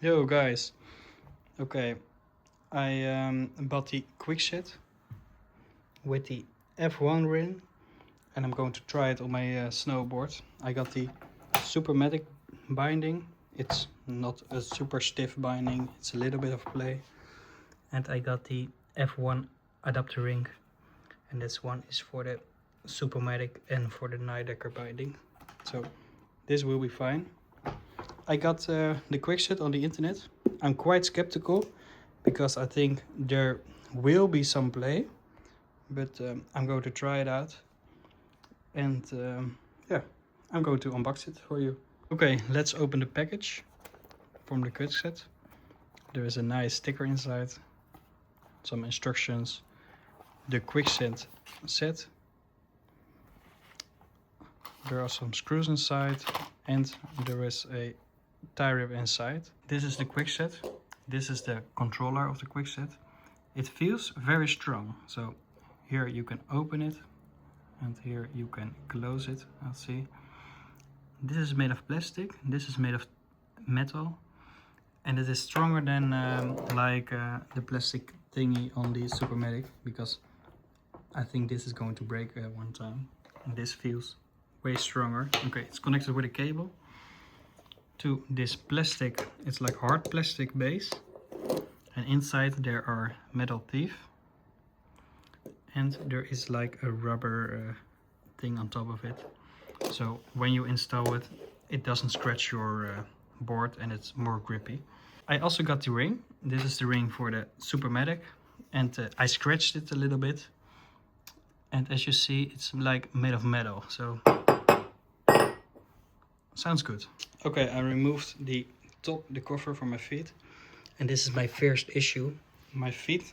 Yo guys, okay, I bought the Quickset with the F1 ring and I'm going to try it on my snowboard. I got the Supermatic binding. It's not a super stiff binding, it's a little bit of play. And I got the F1 adapter ring, and this one is for the Supermatic and for the Nidecker binding. So this will be fine. I got the Quickset on the internet. I'm quite skeptical because I think there will be some play, but I'm going to try it out. And yeah, I'm going to unbox it for you. Okay, let's open the package from the Quickset. There is a nice sticker inside, some instructions, the Quickset set. There are some screws inside and there is a tie rib inside. This is the Quickset. This is the controller of the Quickset. It feels very strong. So here you can open it and here you can close it. Let's see. This is made of plastic. This is made of metal. And it is stronger than the plastic thingy on the Supermatic, because I think this is going to break one time. And this feels way stronger. Okay, it's connected with a cable to this plastic. It's like hard plastic base, and inside there are metal teeth, and there is like a rubber thing on top of it. So when you install it, it doesn't scratch your board and it's more grippy. I also got the ring. This is the ring for the Supermatic, and I scratched it a little bit, and as you see, it's like made of metal, so sounds good. Okay, I removed the cover from my feet, and this is my first issue. My feet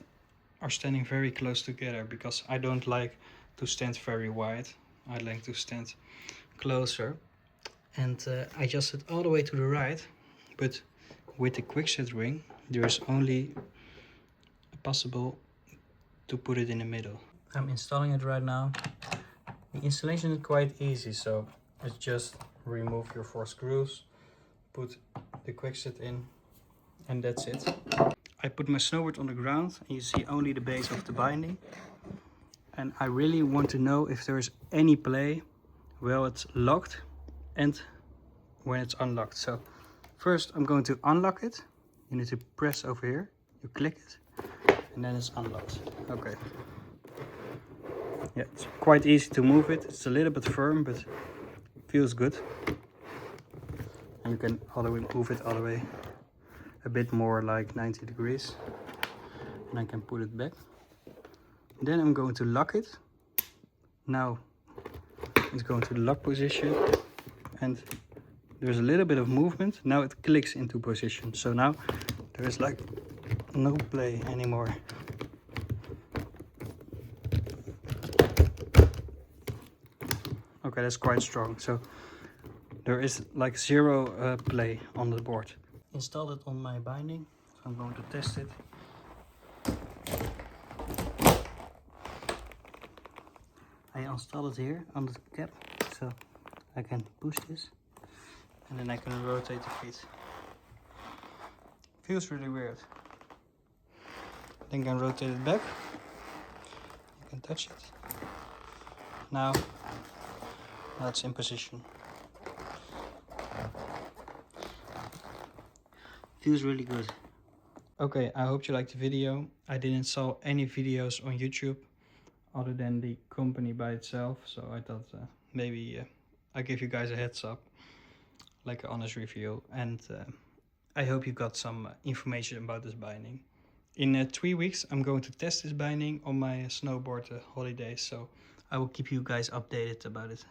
are standing very close together because I don't like to stand very wide. I like to stand closer, and I adjusted all the way to the right, but with the Quickset ring there is only possible to put it in the middle. I'm installing it right now. The installation is quite easy, so it's just remove your 4 screws, put the Quickset in, and that's it. I put my snowboard on the ground and you see only the base of the binding. And I really want to know if there is any play while it's locked and when it's unlocked. So first I'm going to unlock it. You need to press over here, you click it, and then it's unlocked. Okay. Yeah, it's quite easy to move it. It's a little bit firm, but feels good. And you can all the way move it all the way a bit more, like 90 degrees. And I can put it back. Then I'm going to lock it. Now it's going to the lock position, and there's a little bit of movement. Now it clicks into position. So now there is like no play anymore. Okay, that's quite strong. So there is like zero play on the board. Installed it on my binding, so I'm going to test it. I installed it here on the cap, so I can push this and then I can rotate the feet. Feels really weird. Then I can rotate it back. You can touch it. Now it's in position. Feels really good. Okay, I hope you liked the video. I didn't saw any videos on YouTube other than the company by itself, so I thought maybe I give you guys a heads up, like an honest review, and I hope you got some information about this binding. In 3 weeks I'm going to test this binding on my snowboard holidays, so I will keep you guys updated about it.